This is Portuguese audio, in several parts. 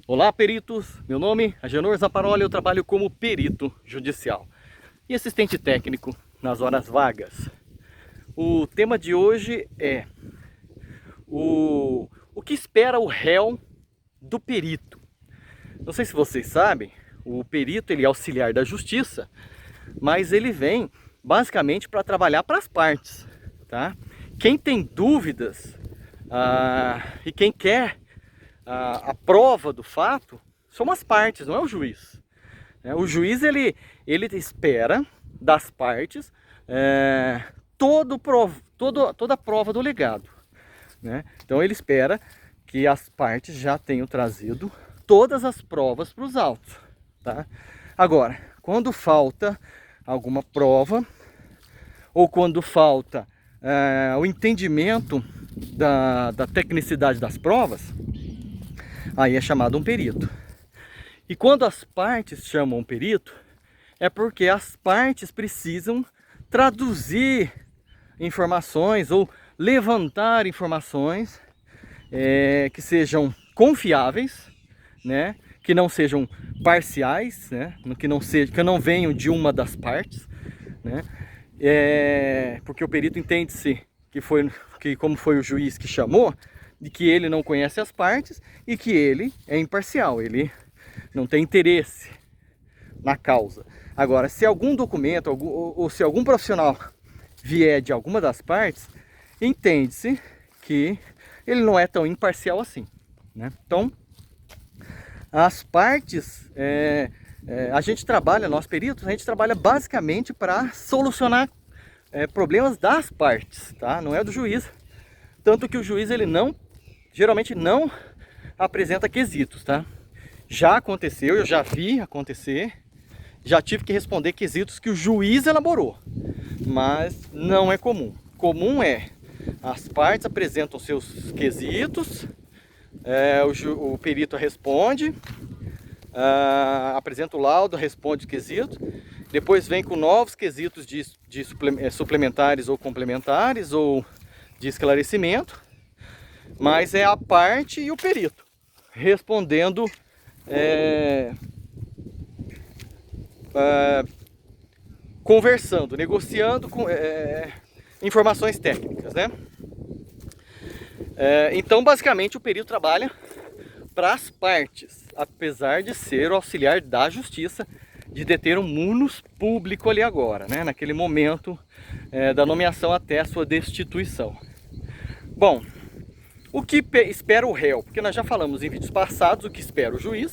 Olá, peritos! Meu nome é Agenor Zaparoli, eu trabalho como perito judicial e assistente técnico nas horas vagas. O tema de hoje é o que espera o réu do perito. Não sei se vocês sabem, o perito ele é auxiliar da justiça, mas ele vem basicamente para trabalhar para as partes, tá? Quem tem dúvidas e quem quer a prova do fato são as partes, não é o juiz. O juiz ele espera das partes toda a prova do legado, né? Então ele espera que as partes já tenham trazido todas as provas para os autos, tá? Agora, quando falta alguma prova ou quando falta o entendimento da tecnicidade das provas, aí é chamado um perito. E quando as partes chamam um perito, é porque as partes precisam traduzir informações ou levantar informações que sejam confiáveis, né? Que não sejam parciais, né? Que não venham de uma das partes, né? Porque o perito entende-se que como foi o juiz que chamou, de que ele não conhece as partes e que ele é imparcial, ele não tem interesse na causa. Agora, se algum documento ou se algum profissional vier de alguma das partes, entende-se que ele não é tão imparcial assim, né? Então, as partes, a gente trabalha, nós peritos, a gente trabalha basicamente para solucionar problemas das partes, tá? Não é do juiz. Tanto que o juiz ele geralmente não apresenta quesitos, tá? Já aconteceu, eu já vi acontecer, já tive que responder quesitos que o juiz elaborou, mas não é comum. Comum é as partes apresentam seus quesitos, o perito responde, apresenta o laudo, responde o quesito, depois vem com novos quesitos de suplementares ou complementares ou de esclarecimento, mas é a parte e o perito respondendo conversando, negociando com informações técnicas, né? Então, basicamente, o perito trabalha para as partes, apesar de ser o auxiliar da justiça, de deter um munus público ali agora, né? Naquele momento da nomeação até a sua destituição. Bom, o que espera o réu? Porque nós já falamos em vídeos passados o que espera o juiz,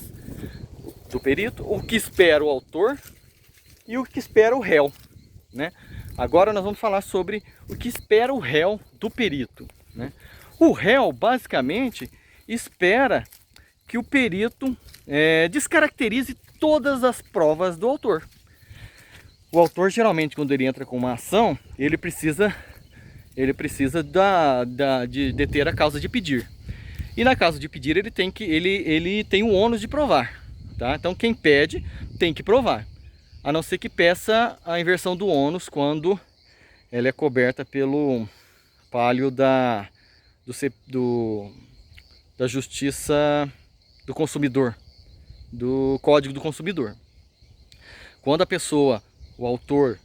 do perito, o que espera o autor e o que espera o réu, né? Agora nós vamos falar sobre o que espera o réu do perito, né? O réu, basicamente, espera que o perito descaracterize todas as provas do autor. O autor, geralmente, quando ele entra com uma ação, ele precisa de ter a causa de pedir. E na causa de pedir ele tem o ônus de provar, tá? Então quem pede tem que provar, a não ser que peça a inversão do ônus quando ela é coberta pelo palio da justiça do consumidor, do Código do Consumidor. Quando a pessoa, o autor,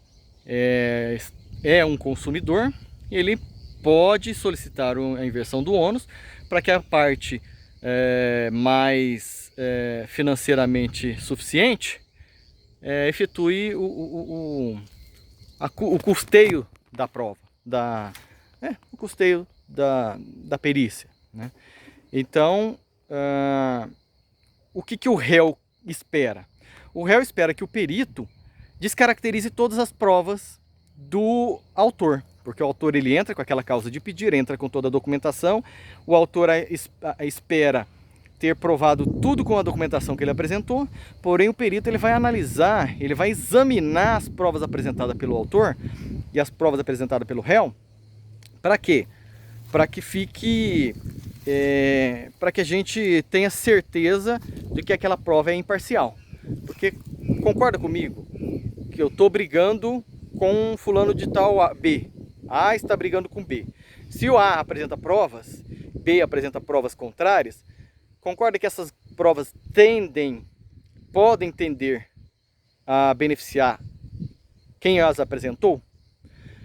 é um consumidor, ele pode solicitar a inversão do ônus para que a parte mais financeiramente suficiente efetue o custeio da prova, o custeio da perícia, né? Então, o que o réu espera? O réu espera que o perito descaracterize todas as provas do autor, porque o autor ele entra com aquela causa de pedir, entra com toda a documentação, o autor espera ter provado tudo com a documentação que ele apresentou, porém o perito ele vai analisar, ele vai examinar as provas apresentadas pelo autor e as provas apresentadas pelo réu. Para quê? Para que fique, para que a gente tenha certeza de que aquela prova é imparcial. Porque concorda comigo que eu estou brigando com fulano de tal B, A está brigando com B. Se o A apresenta provas, B apresenta provas contrárias, concorda que essas provas podem tender a beneficiar quem as apresentou?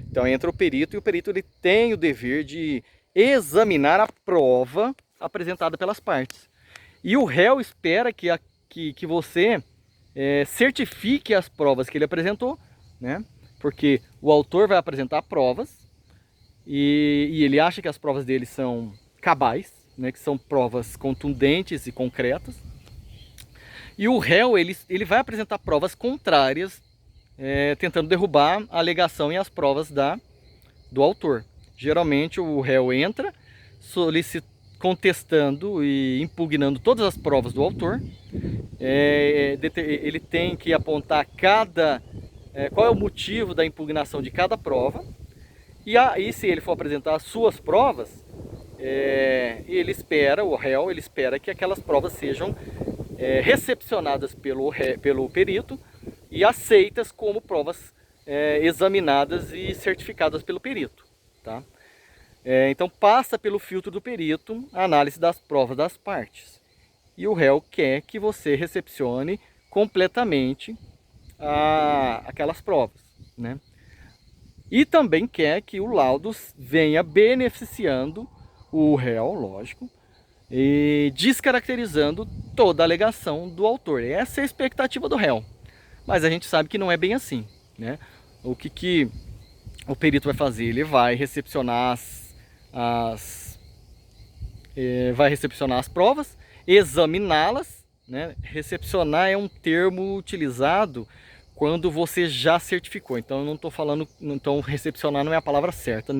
Então entra o perito, e o perito ele tem o dever de examinar a prova apresentada pelas partes. E o réu espera que você certifique as provas que ele apresentou, né? Porque o autor vai apresentar provas e ele acha que as provas dele são cabais, né? Que são provas contundentes e concretas. E o réu ele vai apresentar provas contrárias, tentando derrubar a alegação e as provas do autor. Geralmente o réu entra contestando e impugnando todas as provas do autor. Ele tem que apontar qual é o motivo da impugnação de cada prova. E aí, se ele for apresentar as suas provas, o réu espera que aquelas provas sejam recepcionadas pelo perito e aceitas como provas examinadas e certificadas pelo perito, tá? Então passa pelo filtro do perito a análise das provas das partes. E o réu quer que você recepcione completamente aquelas provas, né? E também quer que o laudo venha beneficiando o réu, lógico, e descaracterizando toda a alegação do autor. Essa é a expectativa do réu. Mas a gente sabe que não é bem assim, né? O que o perito vai fazer? Ele vai recepcionar as provas, examiná-las, né? Recepcionar é um termo utilizado quando você já certificou. Então eu não estou falando, então recepcionar não é a palavra certa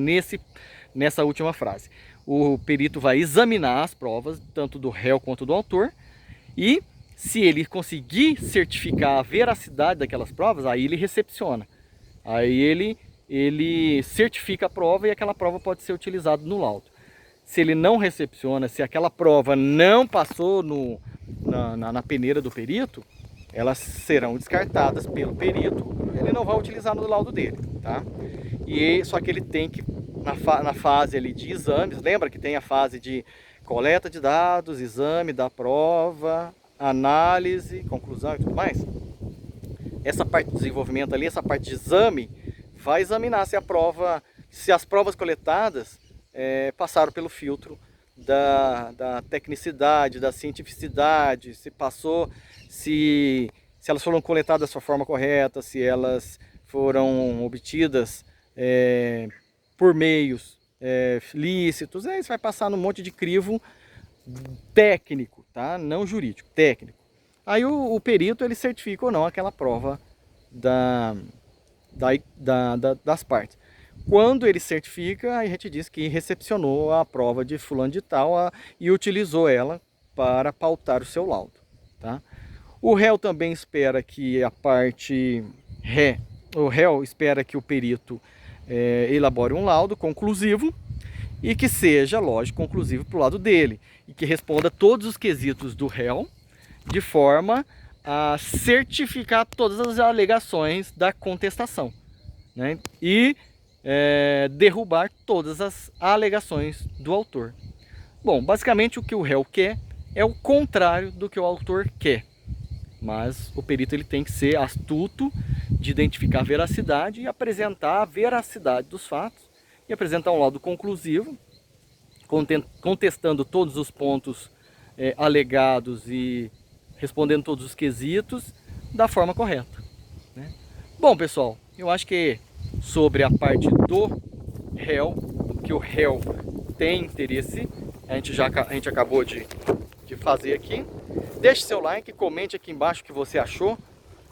nessa última frase. O perito vai examinar as provas, tanto do réu quanto do autor, e se ele conseguir certificar a veracidade daquelas provas, aí ele recepciona. Aí ele certifica a prova e aquela prova pode ser utilizada no laudo. Se ele não recepciona, se aquela prova não passou na peneira do perito, elas serão descartadas pelo perito, ele não vai utilizar no laudo dele, tá? Só que ele tem que, na fase ali de exames, lembra que tem a fase de coleta de dados, exame da prova, análise, conclusão e tudo mais? Essa parte de desenvolvimento ali, essa parte de exame, vai examinar se as provas coletadas passaram pelo filtro da tecnicidade, da cientificidade, se elas foram coletadas da sua forma correta, se elas foram obtidas por meios lícitos. Isso vai passar num monte de crivo técnico, tá? Não jurídico, técnico. Aí o perito ele certifica ou não aquela prova das partes. Quando ele certifica, aí a gente diz que recepcionou a prova de fulano de tal e utilizou ela para pautar o seu laudo, tá? O réu também espera que o réu espera que o perito elabore um laudo conclusivo e que seja, lógico, conclusivo para o lado dele e que responda todos os quesitos do réu de forma a certificar todas as alegações da contestação, né? E derrubar todas as alegações do autor. Bom, basicamente o que o réu quer é o contrário do que o autor quer, mas o perito ele tem que ser astuto de identificar a veracidade e apresentar a veracidade dos fatos e apresentar um laudo conclusivo, contestando todos os pontos alegados e respondendo todos os quesitos da forma correta, né? Bom, pessoal, eu acho que sobre a parte do réu, que o réu tem interesse, a gente acabou de fazer aqui. Deixe seu like, comente aqui embaixo o que você achou,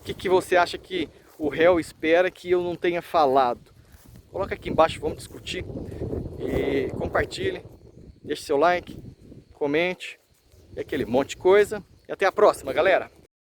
o que você acha que o réu espera que eu não tenha falado. Coloca aqui embaixo, vamos discutir, e compartilhe, deixe seu like, comente, e aquele monte de coisa. E até a próxima, galera!